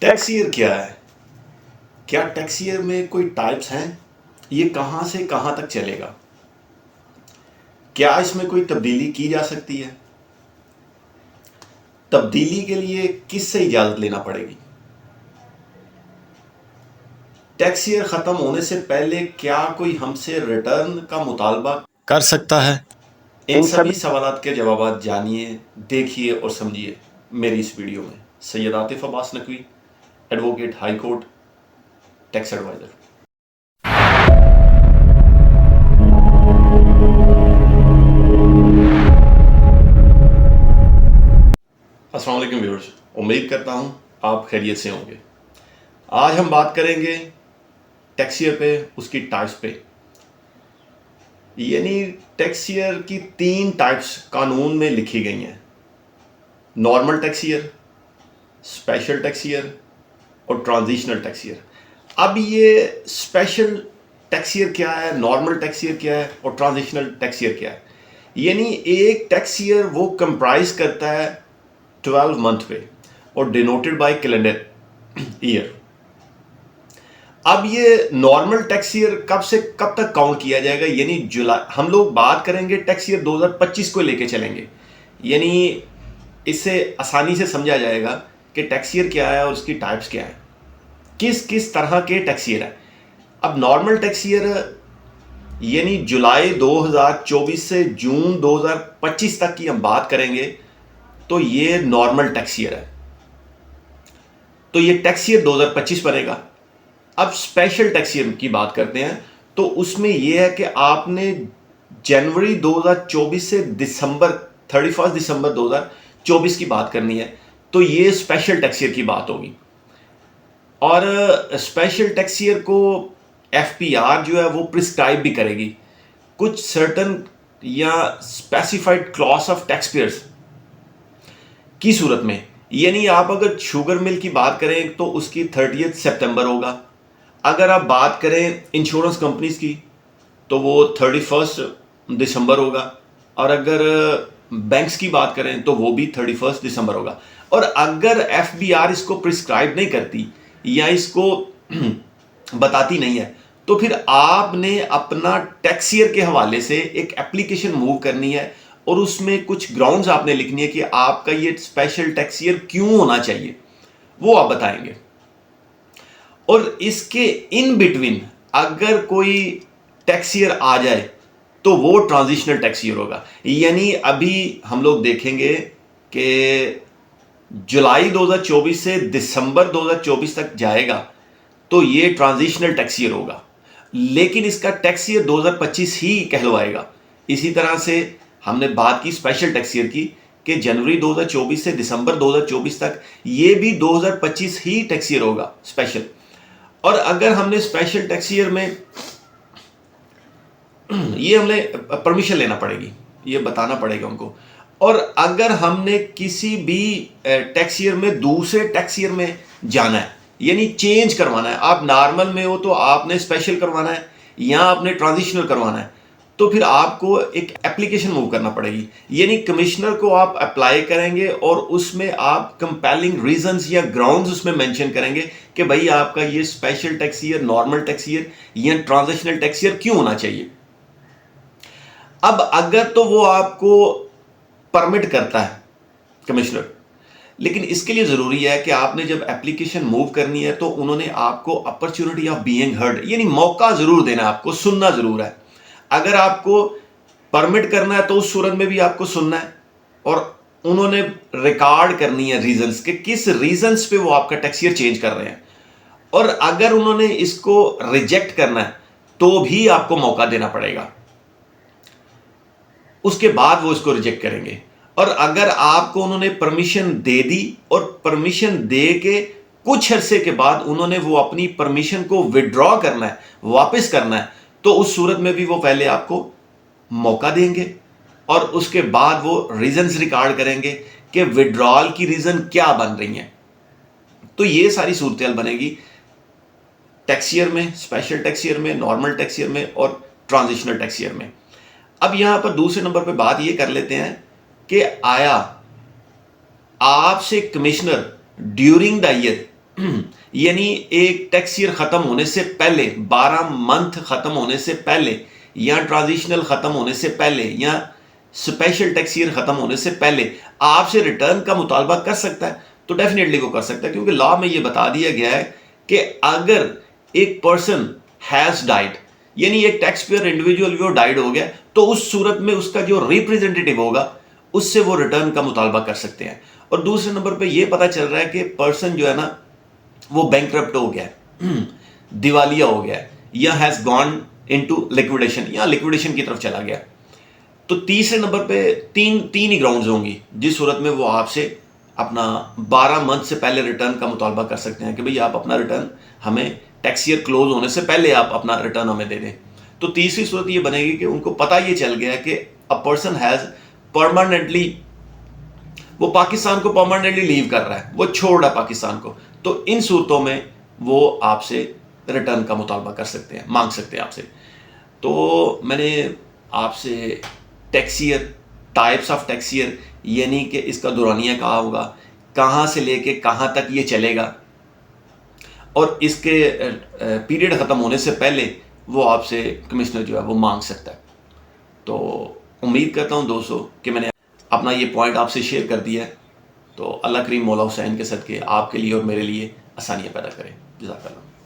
Tax year क्या है? क्या टैक्स ईयर में कोई टाइप्स हैं? ये कहाँ से कहाँ तक चलेगा? क्या इसमें कोई तब्दीली की जा सकती है? तब्दीली के लिए किससे इजाज़त लेना पड़ेगी? टैक्स ईयर ख़त्म होने से पहले क्या कोई हमसे रिटर्न का मुतालबा कर सकता है? इन सभी सवालात के जवाब जानिए, देखिए और समझिए मेरी इस वीडियो में। Syed Atif Abbas Naqvi, advocate high court, tax advisor. अस्सलाम वालेकुम व्यूअर्स, उम्मीद करता हूँ आप खैरियत से होंगे। आज हम बात करेंगे टैक्स ईयर पे, उसकी टाइप्स पे। यानी टैक्स ईयर की 3 टाइप्स कानून में लिखी गई हैं: normal tax year, special tax year और ट्रांजिशनल टैक्स ईयर। अब ये स्पेशल टैक्स ईयर क्या है, नॉर्मल टैक्स ईयर क्या है और ट्रांजिशनल टैक्स ईयर क्या है? यानी एक टैक्स ईयर वो कंप्राइज करता है 12 मंथ पे और डिनोटेड बाय कैलेंडर ईयर। अब ये नॉर्मल टैक्स ईयर कब से कब तक काउंट किया जाएगा? यानी जुलाई, हम लोग बात करेंगे टैक्स ईयर 2025 को लेके चलेंगे। यानी इससे आसानी से समझा जाएगा कि टैक्स ईयर क्या है और उसकी टाइप्स क्या है, किस किस तरह के टैक्स ईयर है। अब नॉर्मल टैक्स ईयर यानी जुलाई 2024 से जून 2025 तक की हम बात करेंगे तो ये नॉर्मल टैक्स ईयर है, तो ये टैक्स ईयर 2025 बनेगा। अब स्पेशल टैक्स ईयर की बात करते हैं तो उसमें यह है कि आपने जनवरी 2024 से दिसंबर 31 दिसंबर 2024 की बात करनी है, तो ये स्पेशल टैक्स ईयर की बात होगी। और स्पेशल टैक्स ईयर को एफपीआर जो है वो प्रिस्क्राइब भी करेगी कुछ सर्टन या specified class of taxpayers की सूरत में। यानी आप अगर शुगर मिल की बात करें तो उसकी 30 सितंबर होगा। अगर आप बात करें इंश्योरेंस कंपनीज की तो वो 31 दिसंबर होगा। और अगर बैंक्स की बात करें तो वो भी 31 दिसंबर होगा। और अगर एफबीआर इसको प्रिस्क्राइब नहीं करती या इसको बताती नहीं है तो फिर आपने अपना टैक्स ईयर के हवाले से एक एप्लीकेशन मूव करनी है और उसमें कुछ ग्राउंड्स आपने लिखनी है कि आपका ये स्पेशल टैक्स ईयर क्यों होना चाहिए, वो आप बताएंगे। और इसके इन बिटवीन अगर कोई टैक्स ईयर आ जाए तो वो ट्रांजिशनल टैक्स ईयर होगा। यानी अभी हम लोग देखेंगे कि जुलाई 2024 से दिसंबर 2024 तक जाएगा तो ये ट्रांजिशनल टैक्स ईयर होगा, लेकिन इसका टैक्स ईयर 2025 ही कहलवाएगा। इसी तरह से हमने बात की स्पेशल टैक्स ईयर की कि जनवरी 2024 से दिसंबर 2024 तक ये भी 2025 ही टैक्स ईयर होगा स्पेशल। और अगर हमने स्पेशल टैक्स ईयर में ये हमने परमिशन लेना पड़ेगी, ये बताना पड़ेगा उनको। और अगर हमने किसी भी टैक्स ईयर में दूसरे टैक्स ईयर में जाना है, यानी चेंज करवाना है, आप नॉर्मल में हो तो आपने स्पेशल करवाना है या आपने ट्रांजिशनल करवाना है, तो फिर आपको एक एप्लीकेशन मूव करना पड़ेगी। यानी कमिश्नर को आप अप्लाई करेंगे और उसमें आप कंपेलिंग रीजंस या ग्राउंड्स उसमें मेंशन करेंगे कि भाई आपका ये special tax year, normal tax year या ट्रांजिशनल टैक्स ईयर क्यों होना चाहिए। अब अगर तो वो आपको परमिट करता है कमिश्नर, लेकिन इसके लिए जरूरी है कि आपने जब एप्लीकेशन मूव करनी है तो उन्होंने आपको अपॉर्चुनिटी ऑफ बीइंग हर्ड यानी मौका जरूर देना है, आपको सुनना जरूर है। अगर आपको परमिट करना है तो उस सूरत में भी आपको सुनना है और उन्होंने रिकॉर्ड करनी है रीजंस के किस रीजंस पे वो आपका टैक्स ईयर चेंज कर रहे हैं। और अगर उन्होंने इसको रिजेक्ट करना है तो भी आपको मौका देना पड़ेगा, उसके बाद वो इसको रिजेक्ट करेंगे। और अगर आपको उन्होंने परमिशन दे दी और परमिशन दे के कुछ अरसे के बाद उन्होंने वो अपनी परमिशन को विड्रॉ करना है, वापस करना है, तो उस सूरत में भी वो पहले आपको मौका देंगे और उसके बाद वो रीजंस रिकॉर्ड करेंगे कि विड्रॉल की रीजन क्या बन रही है। तो ये सारी सूरत बनेगी टैक्स ईयर में, स्पेशल टैक्स ईयर में, नॉर्मल टैक्स ईयर में और ट्रांजिशनल टैक्स ईयर में। अब यहां पर दूसरे नंबर पे बात ये कर लेते हैं कि आया आपसे कमिश्नर ड्यूरिंग द ईयर یعنی ایک ٹیکس ایئر ختم ہونے سے پہلے، 12 منتھ ختم ہونے سے پہلے، یا ٹرانزیشنل ختم ہونے سے پہلے، یا اسپیشل ٹیکس ایئر ختم ہونے سے پہلے آپ سے ریٹرن کا مطالبہ کر سکتا ہے، تو ڈیفینیٹلی وہ کر سکتا ہے، کیونکہ لا میں یہ بتا دیا گیا ہے کہ اگر ایک پرسن ہیز ڈائڈ، یعنی ایک ٹیکس پیئر انڈیویجول وہ ڈائڈ ہو گیا، تو اس صورت میں اس کا جو ریپریزنٹیٹیو ہوگا اس سے وہ ریٹرن کا مطالبہ کر سکتے ہیں۔ اور دوسرے نمبر پہ یہ پتا چل رہا ہے کہ پرسن جو ہے نا وہ بینکرپٹ ہو گیا ہے، دیوالیہ ہو گیا ہے، یا ہیز گون انٹو لیکویڈیشن، یا لیکویڈیشن کی طرف چلا گیا، تو تیسرے نمبر پہ تین ہی گراؤنڈز ہوں گی جس صورت میں وہ آپ سے اپنا 12 منتھ سے پہلے ریٹرن کا مطالبہ کر سکتے ہیں کہ بھئی آپ اپنا ریٹرن ہمیں ٹیکس ایئر کلوز ہونے سے پہلے آپ اپنا ریٹرن ہمیں دے دیں۔ تو تیسری صورت یہ بنے گی کہ ان کو پتہ یہ چل گیا کہ اے پرسن ہیز پرماننٹلی، وہ پاکستان کو پرماننٹلی لیو کر رہا ہے، وہ چھوڑ رہا ہے پاکستان کو، تو ان صورتوں میں وہ آپ سے ریٹرن کا مطالبہ کر سکتے ہیں، مانگ سکتے ہیں آپ سے۔ تو میں نے آپ سے tax year, types of tax year, یعنی کہ اس کا دورانیہ کہا ہوگا، کہاں سے لے کے کہاں تک یہ چلے گا، اور اس کے پیریڈ ختم ہونے سے پہلے وہ آپ سے کمشنر جو ہے وہ مانگ سکتا ہے۔ تو امید کرتا ہوں دوستو کہ میں نے اپنا یہ پوائنٹ آپ سے شیئر کر دیا ہے، تو اللہ کریم مولا حسین کے صدقے آپ کے لیے اور میرے لیے آسانیاں پیدا کرے۔ جزاک اللہ۔